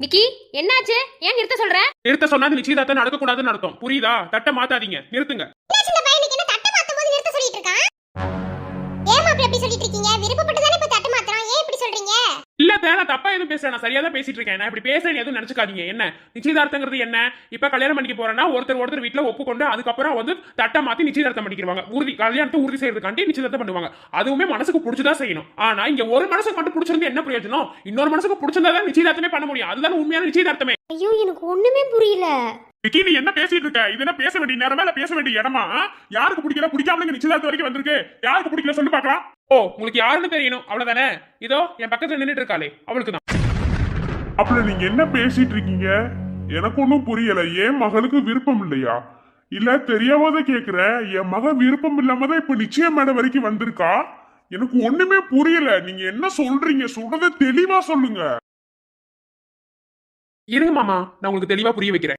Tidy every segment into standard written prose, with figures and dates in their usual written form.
விக்கி, என்னாச்சு? ஏன் நிறுத்த சொல்ற? நிறுத்த சொன்னா நிச்சயதார்த்தம் நடக்க கூடாதுன்னு அர்த்தம். புரியுதா? தட்டை மாத்தாதீங்க, நிறுத்துங்க. இந்த பையனுக்கு என்ன தட்ட மாத்தும் போது நிறுத்த சொல்லிட்டு இருக்கான்? ஏன் மாப்பிள்ள இப்படி சொல்லிட்டு இருக்கீங்க? விருப்பப்பட்டு தானே இப்ப தட்ட மாத்துறோம். ஏன் இப்படி சொல்றீங்க? இல்ல நான் தப்பா எதுவும் பேசுறேன், நான் சரியா தான் பேசிட்டு இருக்கேன். நான் இப்படி பேசுறேன் எதுவும் நினைச்சுக்காதீங்க. என்ன நிச்சயதார்த்தங்கிறது என்ன? இப்ப கல்யாணம் பண்ணிக்க போறேன்னா ஒருத்தர் வீட்டுல ஒப்புக்கொண்டு அதுக்கப்புறம் வந்து தட்டை மாத்தி நிச்சயதார்த்தம் பண்ணிக்கிறவாங்க. கல்யாணத்தை உறுதி செய்யறதுக்காண்டி நிச்சயதார்த்தம் பண்ணுவாங்க. அதுவுமே மனசுக்கு பிடிச்சதா செய்யணும். ஆனா இங்க ஒரு மனசுக்கு மட்டும் பிடிச்சிருந்து என்ன பிரயோஜனம்? இன்னொரு மனசுக்கு பிடிச்சிருந்தா தான் நிச்சயதார்த்தமே பண்ண முடியும். அதுதான் உண்மையான நிச்சயதார்த்தமே. ஐயோ, எனக்கு ஒண்ணுமே புரியல. விக்கி, நீ என்ன பேசிட்டு இருக்க? இது என்ன பேச வேண்டிய நேரமா இல்ல பேச வேண்டிய இடமா? யாருக்கு பிடிக்கல பிடிக்காம நிச்சயதார்த்தம் வரைக்கும் வந்திருக்கு. யாருக்கு பிடிக்கல சொல்லு பார்க்கலாம். ஓ, உங்களுக்கு யாருன்னு தெரியணும் அவ்வளவுதானே? இதோ என் பக்கத்துல நின்னுட்டு இருக்காளே, அவளுக்கு தான். அப்பல நீங்க என்ன பேசிட்டு இருக்கீங்க? எனக்கு ஒன்னும் புரியல. என் மகளுக்கு விருப்பம் இல்லையா? இல்ல தெரியாமத கேக்குறேன். என் மகன் விருப்பம் இல்லாம தான் இப்ப நிச்சயம் மேடம் வரைக்கும் வந்திருக்கா. எனக்கு ஒண்ணுமே புரியல. நீங்க என்ன சொல்றீங்க? சொல்றத தெளிவா சொல்லுங்க. இருங்க மாமா, நான் உங்களுக்கு தெளிவா புரிய வைக்கிறேன்.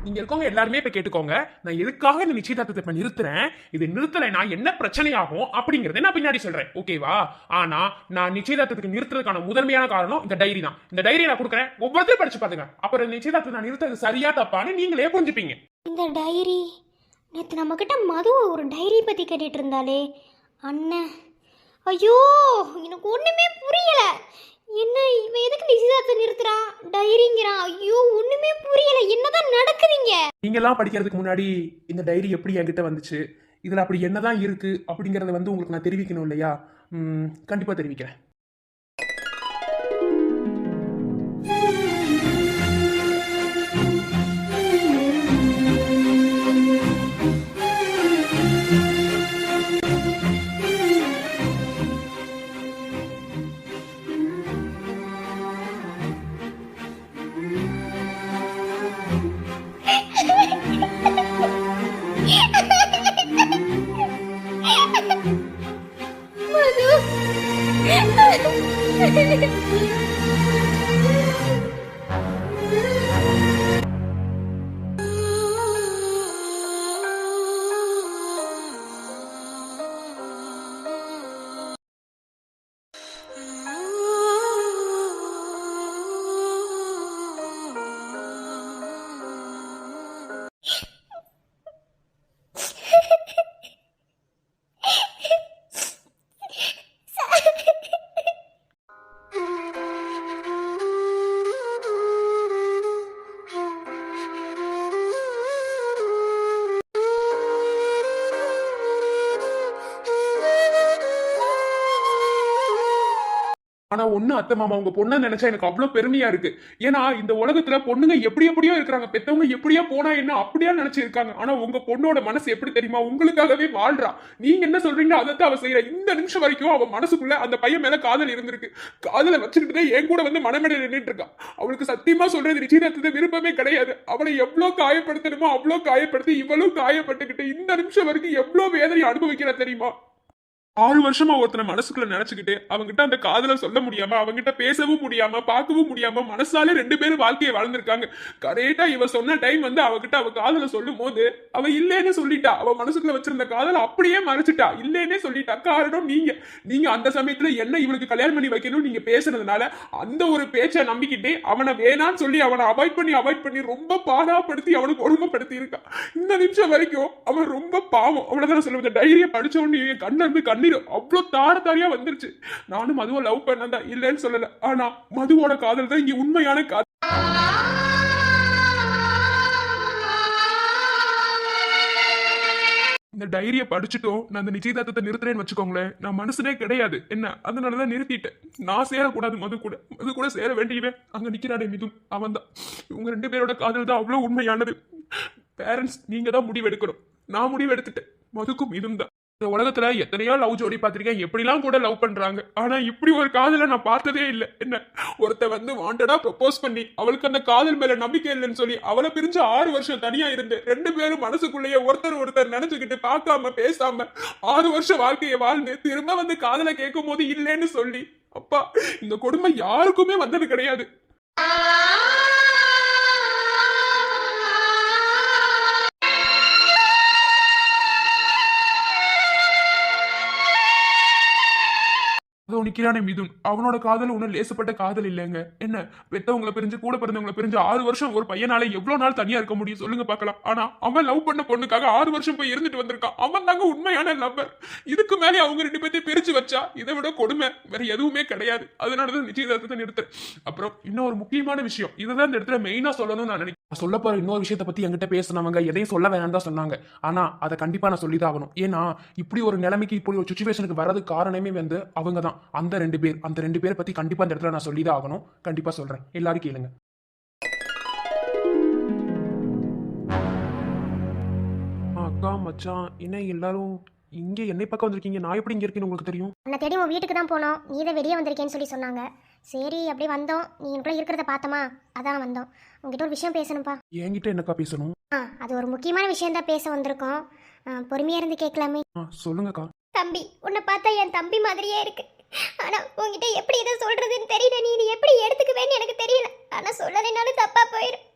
நீங்க இருக்கவங்க எல்லாருமே இப்ப கேட்டுக்கோங்க. நான் எதுக்காக இந்த நிச்சயதார்த்தத்தை இப்ப நிறுத்துறேன், இது நிறுத்தலைன்னா என்ன பிரச்சனை ஆகும் அப்படிங்கறத நான் பின்னாடி சொல்றேன். ஓகேவா? ஆனா நான் நிச்சயதார்த்தத்துக்கு நிறுத்துறதுக்கான முதன்மையான காரணம் இந்த டைரி தான். இந்த டைரி நான் கொடுக்குறேன், ஒவ்வொருத்தரும் படிச்சு பாருங்க. அப்புறம் நிச்சயதார்த்தத்தை நான் நிறுத்துறது சரியா தப்பான்னு நீங்களே புரிஞ்சுப்பீங்க. இந்த டைரி, நேத்து நம்ம கிட்ட மது ஒரு டைரி பத்தி கேட்டுட்டு இருந்தாலே அண்ணன். ஐயோ, எனக்கு ஒண்ணுமே புரியல. என்ன இவன் எதுக்கு நிச்சயதார்த்தம் நிறுத்துறான், டைரிங்கிறான்? ஐயோ, ஒண்ணுமே புரியல. என்னதான் நடக்குதுங்க? நீங்க எல்லாம் படிக்கிறதுக்கு முன்னாடி இந்த டைரி எப்படி என்கிட்ட வந்துச்சு, இதுல அப்படி என்னதான் இருக்கு அப்படிங்கறத வந்து உங்களுக்கு நான் தெரிவிக்கணும் இல்லையா? கண்டிப்பா தெரிவிக்கிறேன். ஆனா ஒண்ணு அத்தை மாமா, உங்க பொண்ணை நினைச்சா எனக்கு அவ்வளவு பெருமையா இருக்கு. ஏன்னா இந்த உலகத்துல பொண்ணுங்க எப்படி எப்படியோ இருக்கிறாங்க, பெத்தவங்க எப்படியா போனா என்ன அப்படியா நினைச்சிருக்காங்க. ஆனா உங்க பொண்ணோட மனசு எப்படி தெரியுமா? உங்களுக்காகவே வாழ்றா. நீங்க என்ன சொல்றீங்களோ அதைத்தான் அவ செய்யறா. இந்த நிமிஷம் வரைக்கும் அவ மனசுக்குள்ள அந்த பையன் மேல காதல் இருந்திருக்கு. காதலை வச்சுக்கிட்டு என் கூட வந்து மனமேட நின்றுட்டு இருக்கா. அவளுக்கு சத்தியமா சொல்றது நிச்சயதார்த்தத்தை விருப்பமே கிடையாது. அவளை எவ்வளவு காயப்படுத்தணுமோ அவ்வளவு காயப்படுத்தி இவ்வளவு காயப்பட்டுக்கிட்டு இந்த நிமிஷம் வரைக்கும் எவ்வளவு வேதனை அனுபவிக்கிறா தெரியுமா? 6 வருஷமா ஒருத்தனை மனசுக்குள்ள நினைச்சுக்கிட்டு அவங்கிட்ட அந்த காதல சொல்ல முடியாம, அவங்கிட்ட பேசவும் முடியாம, பார்க்கவும் முடியாம, மனசாலே 2 பேரும் வாழ்க்கையை வாழ்ந்திருக்காங்க. கரெக்டா இவ சொன்ன டைம் வந்து அவகிட்ட அவ காதல சொல்லும் போது அவ இல்லேன்னு சொல்லிட்டா. அவ மனசுக்குள்ள வச்சிருந்த காதல அப்படியே மறைச்சிட்டா, இல்லேன்னே சொல்லிட்டா. காரணம் நீங்க அந்த சமயத்துல என்ன இவனுக்கு கல்யாணம் பண்ணி வைக்கணும் நீங்க பேசுனதுனால அந்த ஒரு பேச்சை நம்பிக்கிட்டே அவனை வேணான்னு சொல்லி அவனை அவாய்ட் பண்ணி ரொம்ப பாடாப்படுத்தி அவனுக்கு ஒழுங்குபடுத்தி இருக்கா. இந்த நிமிஷம் வரைக்கும் அவன் ரொம்ப பாவம். அவ்வளவுதான் சொல்லுவது. டைரியை படிச்ச உடனே கண்ணு இருந்து கண்ணீர் அவ்வளவு தாரியா வந்துருச்சு. நானும் மதுவை லவ் பண்ணதா இல்லைன்னு சொல்லல. ஆனா மதுவோட காதல் தான் இங்க உண்மையான காதல். இந்த டைரியை படிச்சுட்டோம் நான் அந்த நிச்சயதார்த்தத்தை நிறுத்துறேன்னு வச்சுக்கோங்களேன். நான் மனசுனே கிடையாது என்ன, அதனாலதான் நிறுத்திட்டேன். நான் சேரக்கூடாது மது கூட சேர வேண்டியவன் அங்க நிக்கிறானே மிது, அவன் தான். இவங்க 2 பேரோட காதல் தான் அவ்வளவு உண்மையானது. பேரண்ட்ஸ் நீங்க தான் முடிவு எடுக்கணும். நான் முடிவு எடுத்துட்டேன். மதுக்கும் இதுவும் தான். இந்த உலகத்துல எத்தனையோ லவ் ஜோடி பார்த்திருக்கேன், எப்படிலாம் கூட லவ் பண்றாங்க. ஆனா இப்படி ஒரு காதலை நான் பார்த்ததே இல்லை. என்ன, ஒருத்த வந்து வாண்டடா ப்ரப்போஸ் பண்ணி அவளுக்கு அந்த காதல் மேல நம்பிக்கை இல்லைன்னு சொல்லி அவளை பிரிஞ்சு 6 வருஷம் தனியா இருந்து 2 பேரும் மனசுக்குள்ளேயே ஒருத்தர் நினைச்சுக்கிட்டு பார்க்காம பேசாம 6 வருஷம் வாழ்க்கையை வாழ்ந்து திரும்ப வந்து காதலை கேட்கும் போது இல்லைன்னு சொல்லி, அப்பா இந்த கொடுமை யாருக்குமே வந்தது கிடையாது. நிக்கிறானே மிதுன், அவனோட காதல் ஒன்னும் லேசப்பட்ட காதல் இல்லைங்க. என்ன பெத்தவங்களை பிரிஞ்சு கூட பிறந்தவங்களை பிரிஞ்சு 6 வருஷம் ஒரு பையனால எவ்வளவு நாள் தனியா இருக்க முடியும் சொல்லுங்க பார்க்கலாம். ஆனா அவன் லவ் பண்ண பொண்ணுக்காக 6 வருஷம் போய் இருந்துட்டு வந்திருக்கான். அவன் தாங்க உண்மையான லவ்வர். இதுக்கு மேலே அவங்க 2 பேர்த்தையும் பிரிச்சு வச்சா இதை விட கொடுமை வேற எதுவுமே கிடையாது. அதனாலதான் நிச்சயதார்த்தத்தை நிறுத்துறேன். அப்புறம் இன்னொரு முக்கியமான விஷயம், இதுதான் இந்த இடத்துல மெயினா சொல்லணும்னு நான் நினைக்கிறேன். சொல்ல போற இன்னொரு விஷயத்தை பத்தி என்கிட்ட பேசினவங்க எதையும் சொல்ல வேணாம் தான் சொன்னாங்க. ஆனா அதை கண்டிப்பா நான் சொல்லிதான் ஆகணும். ஏன்னா இப்படி ஒரு நிலைமைக்கு இப்படி ஒரு சுச்சுவேஷனுக்கு வரது காரணமே வந்து அவங்க தான். அந்த 2 பேர், அந்த 2 பேரை பத்தி கண்டிப்பா இந்த இடத்துல நான் சொல்லிதான் ஆகணும். கண்டிப்பா சொல்றேன், எல்லாரும் கேளுங்க. அக்கா மச்சான், என்ன எல்லாரும் இங்க என்னை பக்கம் வந்திருக்கீங்க? நான் எப்படி இங்க இருக்கேன்னு உங்களுக்கு தெரியும்? உன்னை தேடி உன் வீட்டுக்கு தான் போனோம். நீ தான் வெளியே வந்திருக்கேன்னு சொல்லி சொன்னாங்க. சரி அப்படியே வந்தோம். நீ எனக்குள்ள இருக்கிறத பார்த்தோமா, அதான் வந்தோம். உங்ககிட்ட ஒரு விஷயம் பேசணும்ப்பா. என்கிட்ட என்னக்கா பேசணும்? அது ஒரு முக்கியமான விஷயம் தான் பேச வந்திருக்கோம். பொறுமையா இருந்து கேட்கலாமே. சொல்லுங்கக்கா. தம்பி, உன்னை பார்த்தா என் தம்பி மாதிரியே இருக்கு. ஆனா உன்கிட்ட எப்படி இதை சொல்றதுன்னு தெரியல. நீ இது எப்படி எடுத்துக்குவேன்னு எனக்கு தெரியல. ஆனா சொல்லலைனாலும் தப்பா போயிடும்.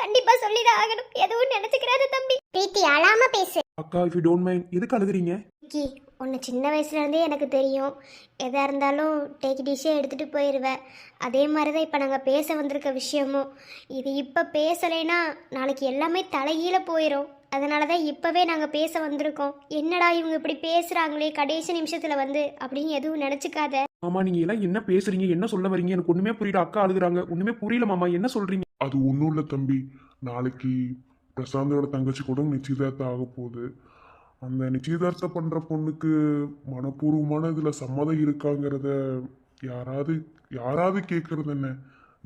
கண்டிப்பா சொல்லிதான் ஆகணும். எதுவும் நினைச்சுக்கிறாரு தம்பி. பிரீத்தி, அழாம பேசு. அக்கா, இஃப் யூ டோன்ட் மைண்ட், எதுக்கு அழுகுறீங்க? விக்கி, உன்னை சின்ன வயசுலேருந்தே எனக்கு தெரியும். எதாக இருந்தாலும் டேக் டிஷ்ஷே எடுத்துகிட்டு போயிடுவேன். அதே மாதிரி தான் இப்போ நாங்கள் பேச வந்திருக்க விஷயமும். இது இப்போ பேசலைன்னா நாளைக்கு எல்லாமே தலைகீழ போயிடும். அதனால தான் இப்போவே நாங்கள் பேச வந்திருக்கோம். என்னடா இவங்க இப்படி பேசுகிறாங்களே கடைசி நிமிஷத்தில் வந்து அப்படின்னு எதுவும் நினச்சிக்காத. மாமா, நீங்க எல்லாம் என்ன பேசுறீங்க, என்ன சொல்ல வரீங்க? எனக்கு ஒண்ணுமே புரியல. அக்கா அழுகுறாங்க, ஒண்ணுமே புரியல மாமா, என்ன சொல்றீங்க? அது ஒன்றும் இல்லை தம்பி. நாளைக்கு பிரசாந்தோட தங்கச்சி கூட நிச்சயதார்த்தம் ஆக போகுது. அந்த நிச்சயதார்த்தம் பண்ற பொண்ணுக்கு மனப்பூர்வமான இதுல சம்மதம் இருக்காங்கிறத யாராவது கேட்கறது என்ன?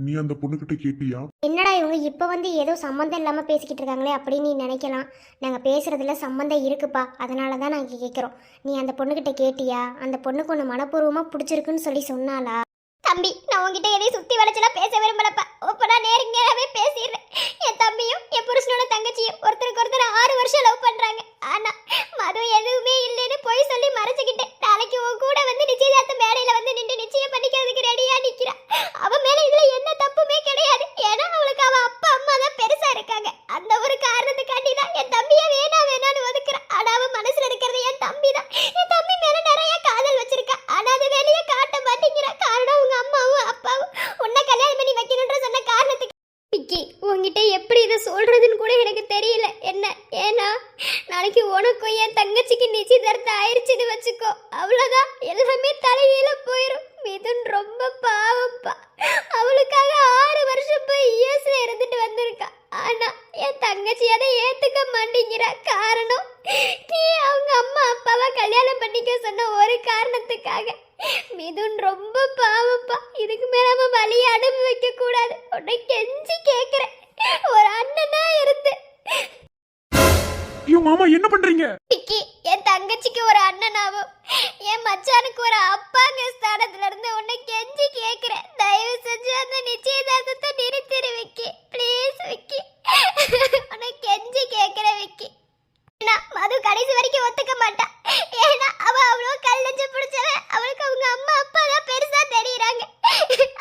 நீ அந்த பொண்ணுகிட்ட கேட்டியா? என்னடா இவங்க இப்போ வந்து ஏதோ சம்மந்தம் இல்லாமல் பேசிக்கிட்டு இருக்காங்களே அப்படின்னு நீ நினைக்கலாம். நாங்கள் பேசுறதுல சம்மந்தம் இருக்குப்பா, அதனால தான் நாங்கள் கேட்குறோம். நீ அந்த பொண்ணுகிட்ட கேட்டியா? அந்த பொண்ணுக்கு ஒன்று மனப்பூர்வமாக பிடிச்சிருக்குன்னு சொல்லி சொன்னாலா? தம்பி, நான் உங்ககிட்ட எதையும் சுற்றி வளைச்சலாம் பேச விரும்பலப்பா. இப்போ நான் நேரடியாகவே பேசிடுறேன். என் தம்பியும் என் புருஷனோட தங்கச்சியும் ஒருத்தருக்கு ஒருத்தர் 6 வருஷம் லவ் பண்ணுறாங்க. ஆனால் மது எதுவுமே இல்லைன்னு போய் சொல்லி மறைச்சிக்கிட்டேன். நாளைக்கு உன் கூட வந்து நிச்சயதார்த்த மேடையில் வந்து நின்று நிச்சயம் பண்ணிக்கிறதுக்கு ரெடியாக நிற்கிறான். அவன் மேலே இதில் எந்த தப்புமே கிடையாது. ஏன்னா அவளுக்கு அவன் அப்பா அம்மா தான் பெருசாக இருக்காங்க. அந்த ஒரு காரணத்துக்காண்டி தான் என் தம்பியை வேணான்னு ஒதுக்குறான். ஆனால் அவன் மனசில் இருக்கிறது என் தம்பி தான். என் தம்பி மேலே நிறைய காதல் வச்சிருக்கான். ஆனால் அது வெளியே காட்ட மாட்டேங்கிறான். காரணம் உங்க அம்மாவும் அப்பாவும் உன்னை கல்யாணம் பண்ணி வைக்கணுன்ற சொன்ன காரணத்துக்கு. விக்கி, உங்ககிட்ட எப்படி இதை சொல்றதுன்னு கூட எனக்கு தெரியல. என்ன ஏன்னா நாளைக்கு உனக்கும் என் தங்கச்சிக்கு நிச்சயதார்த்தம் ஆயிடுச்சுன்னு வச்சுக்கோ, அவ்வளோதான், எல்லாமே தலையில போயிடும். மிதுன் ரொம்ப பாவப்பா. அவளுக்காக 6 வருஷம் போய் யூஎஸ்ல இருந்துட்டு வந்திருக்கா. ஆனா என் தங்கச்சி அதை ஏத்துக்க மாட்டேங்கிறா. காரணம் நீ அவங்க அம்மா அப்பாவை கல்யாணம் பண்ணிக்க சொன்ன ஒரு காரணத்துக்காக. மிதுன் ரொம்ப பாவப்பா. இதுக்கு மேல அவன் வலியை அனுபவிக்க கூடாது. உன்னை கெஞ்சி கேக்குறேன், ஒரு அண்ணனா இருந்து. ஐயோ மாமா, என்ன பண்றீங்க? விக்கி, என் தங்கச்சிக்கு ஒரு அண்ணனாவும் என் மச்சானுக்கு ஒரு அப்பாங்க ஸ்தானத்துல இருந்து உன்னை கெஞ்சி கேக்குறேன். தயவு செஞ்சு அந்த நிச்சயதார்த்தத்தை நிறுத்திடு விக்கி, ப்ளீஸ் விக்கி. உன்னை கெஞ்சி கேக்குறேன் விக்கி. மது கடைசி வரைக்கும் ஒத்துக்க மாட்டா. ஏன்னா அவ அவ்வளோ கல்லஞ்சு பிடிச்சவன். அவளுக்கு அவங்க அம்மா அப்பா தான் பெருசா தெரியுறாங்க.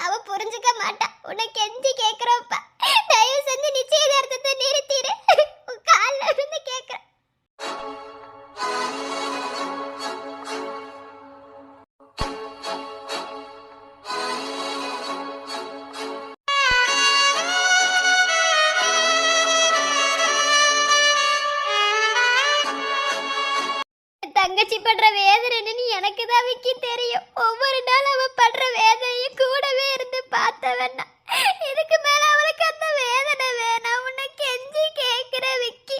அவ புரிஞ்சுக்க மாட்டா. உன்னை கெஞ்சி கேக்குறப்பா, தயவு செஞ்சு நிச்சயதார்த்தத்தை நிறுத்திடு. கால்ல இருந்து கேக்குறேன். தங்கச்சி படுற வேதனைன்னு எனக்கு தான் விக்கி தெரியும். ஒவ்வொரு நாள் அவ படுற வேதனையும் கூடவே இருந்து பார்த்தவன்னா. இதுக்கு மேல அவளுக்கு அந்த வேதனை வேணாம். உன்னை கெஞ்சி கேக்குற விக்கி,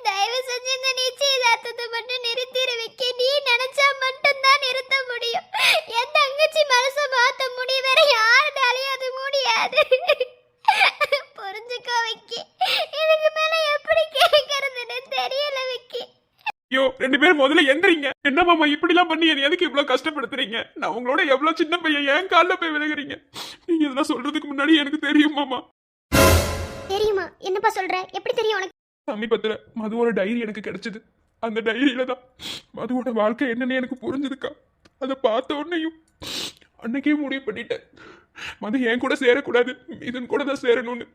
தயவு செஞ்சு இந்த நிச்சயதார்த்தத்தை மட்டும் நிறுத்திடு விக்கி. நீ நினைச்சா மட்டும்தான் நிறுத்த முடியும். என் தங்கச்சி மனசை மாத்த முடியும், வேற யாருனாலையும் அது முடியாது. புரிஞ்சுக்கோ விக்கி. இதுக்கு மேல எப்படி கேக்குறதுன்னு தெரியல விக்கி. ஐயோ, 2 பேரும் முதல்ல எந்திரிங்க. என்ன மாமா இப்படி எல்லாம் பண்ணி என்ன எதுக்கு இவ்வளவு கஷ்டப்படுத்துறீங்க? நான் உங்களோட எவ்வளவு சின்ன பையன், ஏன் கால்ல போய் விழுகிறீங்க? நீங்க இதெல்லாம் சொல்றதுக்கு முன்னாடி எனக்கு தெரியும் மாமா. தெரியுமா? என்னப்பா சொல்ற? எப்படி தெரியும் உனக்கு? சமீபத்துல மதுவோட டைரி எனக்கு கிடைச்சது. அந்த டைரியில தான் மதுவோட வாழ்க்கை என்னன்னு எனக்கு புரிஞ்சுதுக்கா. அதை பார்த்த உடனேயும் அன்னைக்கே முடிவு பண்ணிட்டேன், மது என் கூட சேரக்கூடாது, இதன் கூட தான் சேரணும்னு.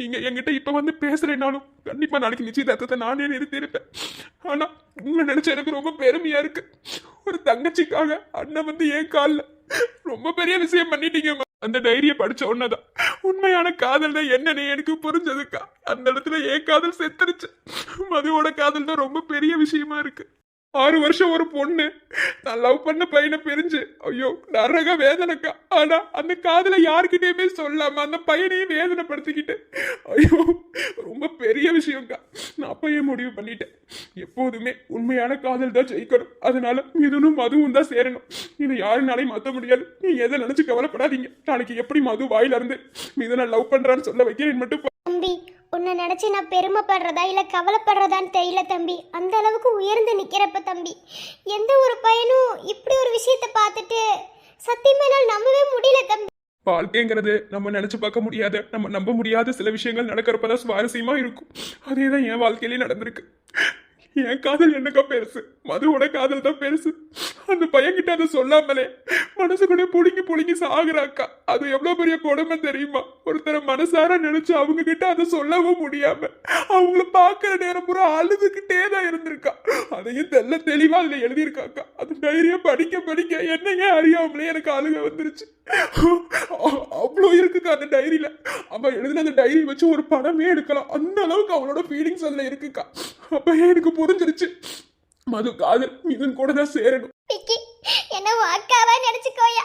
நீங்க என்கிட்ட இப்ப வந்து பேசுறேன்னாலும் கண்டிப்பா நாளைக்கு நிச்சயதார்த்தத்தை நானே நிறுத்தியிருப்பேன். ஆனா உங்களை நினைச்ச எனக்கு ரொம்ப பெருமையா இருக்கு. ஒரு தங்கச்சிக்காக அண்ணன் வந்து என் கால்ல ரொம்ப பெரிய விஷயம் பண்ணிட்டீங்க. அந்த டைரிய படிச்ச உடனேதான் உண்மையான காதல் தான் என்னன்னு எனக்கு புரிஞ்சதுக்கா. அந்த இடத்துல என் காதல் செத்துருச்சு. மதுவோட காதல் தான் ரொம்ப பெரிய விஷயமா இருக்கு. 6 வருஷம் ஒரு பொண்ணு நான் லவ் பண்ண பையனை பிரிஞ்சு ஐயோ நரக வேதனைக்கா. ஆனா அந்த காதலை யாருக்கிட்டயுமே சொல்லாம அந்த பையனையும் வேதனைப்படுத்திக்கிட்டு ஐயோ ரொம்ப பெரிய விஷயம்க்கா. நான் அப்பயே முடிவு பண்ணிட்டேன், எப்போதுமே உண்மையான காதல் தான் ஜெயிக்கணும். அதனால மிதுனும் மதுவும் தான் சேரணும். இது யாருனாலையும் மாற்ற முடியாது. நீ எதை நினைச்சு கவலைப்படாதீங்க. நாளைக்கு எப்படி மது வாயில இருந்து மிதுனை லவ் பண்றான்னு சொல்ல வைக்கிறேன் மட்டும் தம்பி, உன்னை நினைச்சு நான் பெருமைப்படுறதா இல்ல கவலைப்படுறதான்னு தெரியல தம்பி. அந்த அளவுக்கு உயர்ந்து நிக்கிறப்ப தம்பி, எந்த ஒரு பையனும் இப்படி ஒரு விஷயத்தை பார்த்துட்டு சத்தியமா என்னால் நம்பவே முடியல தம்பி. வாழ்க்கைங்கிறது நம்ம நினைச்சு பார்க்க முடியாத, நம்ம நம்ப முடியாத சில விஷயங்கள் நடக்கிறப்பதான் சுவாரஸ்யமா இருக்கும். அதேதான் என் வாழ்க்கையிலே நடந்திருக்கு. என் காதல் என்னக்கா பெருசு, மதுவோட காதல் தான் பெருசு. அந்த பையன்கிட்ட அதை சொல்லாமலே மனசுக்குள்ளே புடுங்கி சாகுறாக்கா. அது எவ்வளவு பெரிய கொடுமை தெரியுமா? ஒருத்தரை மனசார நினைச்சு அவங்க கிட்ட அதை சொல்லவும் முடியாம அவங்கள பாக்குற நேரம் பூரா அழுதுகிட்டே தான் இருந்திருக்கா. அதையும் தெளிவா அதுல எழுதியிருக்காக்கா. அது தைரியம் படிக்க என்னையே அறியாமலே எனக்கு அழுக வந்துருச்சு. அவ்வளோ இருக்குக்கா அந்த டைரியில. அவ எழுதின அந்த டைரி வச்சு ஒரு படமே எடுக்கலாம். அந்த அளவுக்கு அவளோட ஃபீலிங்ஸ் அதுல இருக்குக்கா. அப்ப எனக்கு புரிஞ்சிருச்சு, மது காதல் மிதுன் கூட தான் சேரணும். பிக்கி, என்ன அக்காவா நினைச்சுக்கோயா.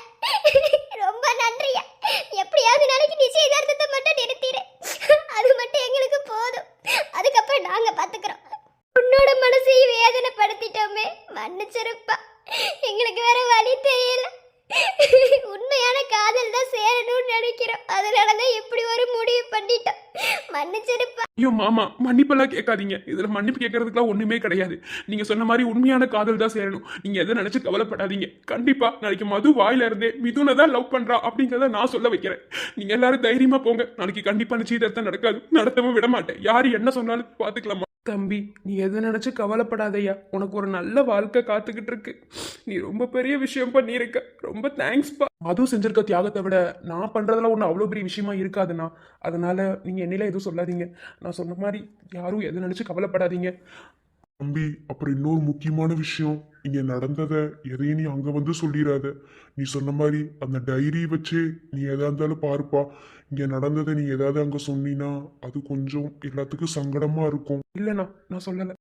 ரொம்ப நன்றியா. எப்படியாவது நாளைக்கு நிச்சயதார்த்தத்தை மட்டும் நிறுத்திடு. அது மட்டும் எங்களுக்கு போதும். அதுக்கப்புறம் நாங்க பாத்துக்கிறோம். உன்னோட மனசையும் வேதனைப்படுத்திட்டோமே, மன்னிச்சிருப்பா. எங்களுக்கு வேற வழி தெரியல. உண்மையான காதல் தான் சேரணும்னு நினைக்கிறோம். அதனாலதான் இப்படி ஒரு முடிவு பண்ணிட்டோம். மன்னிச்சிருப்பா. ஐயோ மாமா, மன்னிப்பெல்லாம் கேட்காதீங்க. இதுல மன்னிப்பு கேட்கறதுக்குலாம் ஒண்ணுமே கிடையாது. நீங்க சொன்ன மாதிரி உண்மையான காதல் தான் சேரணும். நீங்க எதை நினைச்சு கவலைப்படாதீங்க. கண்டிப்பா நாளைக்கு மது வாயில இருந்தே மிதுனை தான் லவ் பண்றா அப்படிங்கறத நான் சொல்ல வைக்கிறேன். நீங்க எல்லாரும் தைரியமா போங்க. நாளைக்கு கண்டிப்பா நிச்சயதார்த்தம் நடக்காது, நடத்தவும் விட மாட்டேன். யாரு என்ன சொன்னாலும் பாத்துக்கலாமா? தம்பி, நீ எதை நினைச்சு கவலைப்படாதையா. உனக்கு ஒரு நல்ல வாழ்க்கை காத்துக்கிட்டு இருக்கு. நீ ரொம்ப பெரிய விஷயம் பண்ணியிருக்க. ரொம்ப தேங்க்ஸ்பா. மது செஞ்சிருக்க தியாகத்தை விட நான் பண்றதுல ஒன்றும் அவ்வளோ பெரிய விஷயமா இருக்காதுண்ணா. அதனால நீங்க என்னையில எதுவும் சொல்லாதீங்க. நான் சொன்ன மாதிரி யாரும் எதை நினைச்சு கவலைப்படாதீங்க. தம்பி, அப்புறம் இன்னொரு முக்கியமான விஷயம், இங்க நடந்ததை எதையும் நீ அங்க வந்து சொல்லிடாத. நீ சொன்ன மாதிரி அந்த டைரி வச்சு நீ எதா இருந்தாலும் பாருப்பா. இங்க நடந்ததை நீ ஏதாவது அங்க சொன்னீன்னா அது கொஞ்சம் எல்லாத்துக்கும் சங்கடமா இருக்கும். இல்லைண்ணா, நான் சொல்லலை.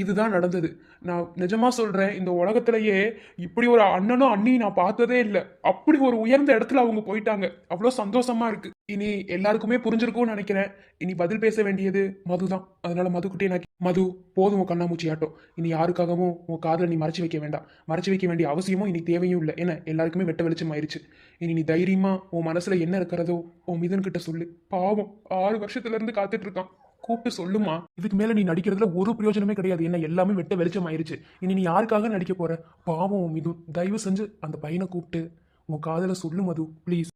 இதுதான் நடந்தது. நான் நிஜமா சொல்றேன், இந்த உலகத்திலேயே இப்படி ஒரு அண்ணனும் அண்ணியும் நான் பார்த்ததே இல்லை. அப்படி ஒரு உயர்ந்த இடத்துல அவங்க போயிட்டாங்க. அவ்வளோ சந்தோஷமா இருக்கு. இனி எல்லாருக்குமே புரிஞ்சிருக்கும்னு நினைக்கிறேன். இனி பதில் பேச வேண்டியது மதுதான். அதனால மதுக்கிட்டே நான் மது, போதும் உன் கண்ணாமூச்சி ஆட்டம். இனி யாருக்காகவும் உன் காதலை நீ மறைச்சு வைக்க வேண்டாம். மறைச்சு வைக்க வேண்டிய அவசியமும் இனி தேவையும் இல்லை. ஏன்னா எல்லாருக்குமே வெட்ட வெளிச்சம் ஆயிடுச்சு. இனி நீ தைரியமா உன் மனசுல என்ன இருக்கிறதோ உன் மிதன் கிட்ட சொல்லு. பாவம் 6 வருஷத்துல இருந்து காத்துட்டு இருக்கான். கூப்பிட்டு சொல்லுமா. இதுக்கு மேல நீ நடிக்கிறதுல ஒரு பிரயோஜனமே கிடையாது. என்ன எல்லாமே வெட்ட வெளிச்சம் ஆயிருச்சு. இனி நீ யாருக்காக நடிக்க போற? பாவம் மிது, தயவு செஞ்சு அந்த பையனை கூப்பிட்டு உன் காதல சொல்லு மது, ப்ளீஸ்.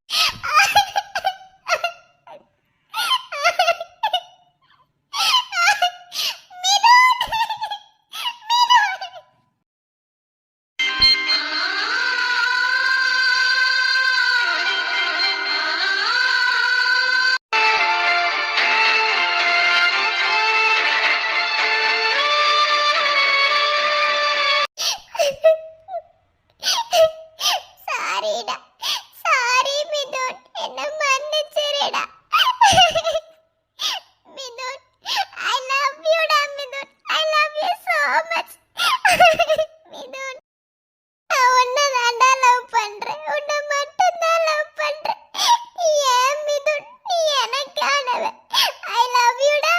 சாரிடா, சாரி மிதுன், என்ன மன்னிச்சிருடா. மிதுன், I love you டா Mithun, I love you so much. Mithun, நான் உன்னை தான்டா லவ் பண்றேன், உன்னை மட்டும் தான் லவ் பண்றேன். ஏன் மிதுன், நீ எனக்கானவ. I love you டா.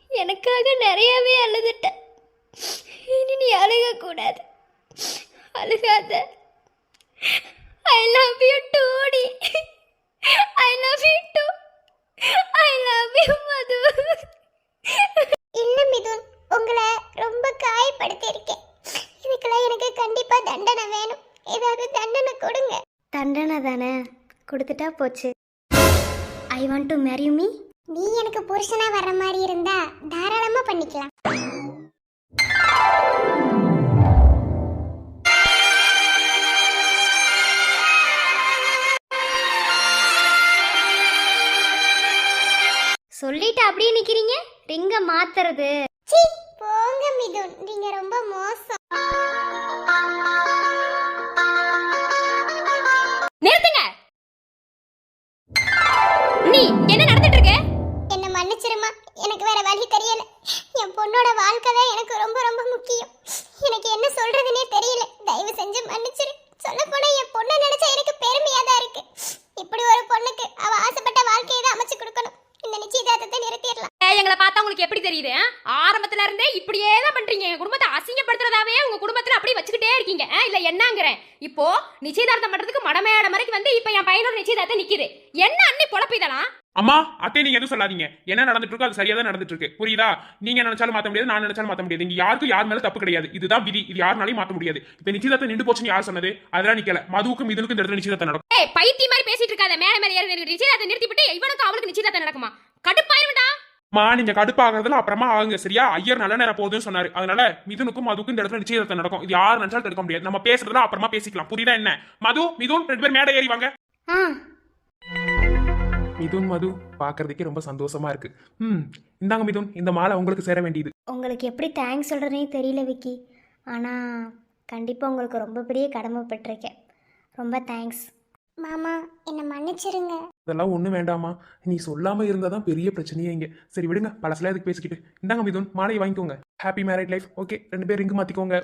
எனக்காக நிறையவே அழுதுட்டேன். இனி நீ அழுகக்கூடாது. அழுகாத. ஐ லவ் யூ டூடி. I love you too. I love you Madhu. இல்ல மிதுன், உங்களை ரொம்ப காயப்படுத்தியிருக்கேன். இதுக்கெல்லாம் எனக்கு கண்டிப்பா தண்டனை வேணும். ஏதாவது தண்டனை கொடுங்க. தண்டனை தானே, கொடுத்துட்டா போச்சு. I want to marry me. நீ எனக்கு புருஷனா வர்ற மாதிரி இருந்தா தாராளமா பண்ணிக்கலாம். சொல்லிட்டு அப்படியே நிக்கிறீங்க. ரிங்க மாத்துறது. சீ, போங்க மிதுன், நீங்க ரொம்ப மோசம். நிறுத்துங்க. நீ என்ன நடந்துட்டு இருக்க? என்ன மன்னிச்சிருமா, எனக்கு வேற வழி தெரியல. என் பொண்ணோட வாழ்க்கை தான் எனக்கு ரொம்ப ரொம்ப முக்கியம். எனக்கு என்ன சொல்றதுன்னே தெரியல. தயவு செஞ்சு மன்னிச்சிரு. சொல்ல போனா என் பொண்ணை நினைச்சா எனக்கு பெருமையா தான் இருக்கு. இப்படி ஒரு பொண்ணுக்கு அவ ஆசைப்பட்ட வாழ்க்கையை தான் அமைச்சு கொடுக்கணும். இந்த நிச்சயதார்த்தத்தை நிறுத்திடலாம். எங்களை பார்த்தா உங்களுக்கு எப்படி தெரியுது? ஆரம்பத்துல இருந்தே இப்படியே தான் பண்றீங்க. எங்க குடும்பத்தை அசிங்கப்படுத்துறதாவே உங்க குடும்பத்துல அப்படியே வச்சுக்கிட்டே இருக்கீங்க. இல்ல என்னங்கிறேன், இப்போ நிச்சயதார்த்தம் பண்றதுக்கு மடமேட வரைக்கும் வந்து இப்ப என் பையனோட நிச்சயதார்த்தம் நிக்குது. என்ன அண்ணி பொழப்பு இதெல்லாம்? அம்மா அத்தை நீங்க எதுவும் சொல்லாதீங்க. என்ன நடந்துட்டு இருக்கோ அது சரியா தான் நடந்துட்டு இருக்கு. புரியுதா? நீங்க நினைச்சாலும் மாத்த முடியாது, நான் நினைச்சாலும் மாத்த முடியாது. இங்க யாருக்கும் யார் மேல தப்பு கிடையாது. இதுதான் விதி. இது யாருனாலையும் மாத்த முடியாது. இப்ப நிச்சயதார்த்தம் நின்று போச்சுன்னு யார் சொன்னது? அதெல்லாம் நிக்கல. மதுவுக்கும் இதுக்கும் இந்த இடத்துல நிச்சயதார்த்தம் நடக்கும். ஏய், பைத்திய மாதிரி பேசிட்டு இருக்காத. மேல மேல ஏறி நிச்சயதார்த்தம் நிறுத்திவிட்டு இவனுக்கு அவளுக்கு நிச்சயதார்த்தம் நடக்குமா? கடுப்பாயிருடா. மா நீங்க கடுப்பாகிறதுல அப்புறமா ஆகுங்க. சரியா? ஐயர் நல்ல நேரம் போகுதுன்னு சொன்னாரு. அதனால மிதுனுக்கும் மதுக்கும் இந்த இடத்துல நிச்சயதார்த்தம் நடக்கும். இது யார் நினைச்சாலும் தடுக்க முடியாது. நம்ம பேசுறதுல அப்புறமா பேசிக்கலாம். புரியுதா என்ன? மது மிதுன் ரெண்டு பேர் மேடை ஏறி வாங்க. மிதுன் மது பாக்குறதுக்கே ரொம்ப சந்தோஷமா இருக்கு. இந்தாங்க மிதுன், இந்த மாலை உங்களுக்கு சேர வேண்டியது. உங்களுக்கு எப்படி தேங்க்ஸ் சொல்கிறதுனே தெரியல விக்கி. ஆனால் கண்டிப்பாக உங்களுக்கு ரொம்ப பெரிய கடமைப்பட்டிருக்கேன். ரொம்ப தேங்க்ஸ். மாமா, என்ன மன்னிச்சிருங்க. அதெல்லாம் ஒண்ணு வேண்டாமா. நீ சொல்லாம இருந்தாதான் பெரிய பிரச்சனையே இங்க. சரி விடுங்க, பழசுல இதுக்கு பேசிக்கிட்டு. இந்தாங்க மிதுன், மாலையை வாங்கிக்கோங்க. Happy married life. ஓகே, ரெண்டு பேரும் ரிங்கு மாத்திக்கோங்க.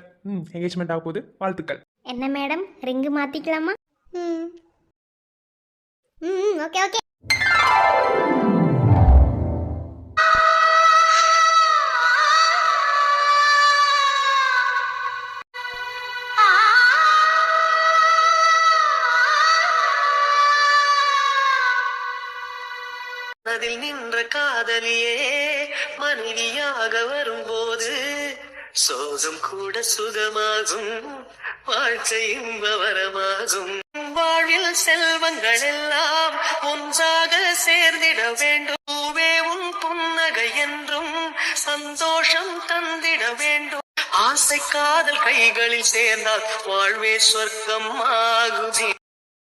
என்கேஜ்மெண்ட் ஆக போகுது. வாழ்த்துக்கள். என்ன மேடம், ரிங்கு மாற்றிக்கலாமா? ம் ம், ஓகே ஓகே. அதில் நின்ற காதலியே மனைவியாக வரும்போது சோகம் கூட சுகமாகும், வாழ்க்கை இன்பவரமாகும். வாழ்வில் செல்வங்கள் எல்லாம் ஒன்றாக சேர்ந்திட வேண்டும். பூவே உன் புன்னகை என்றும் சந்தோஷம் தந்திட வேண்டும். ஆசை காதல் கைகளில் சேர்ந்தால் வாழ்வே சொர்க்கம் ஆகுதி.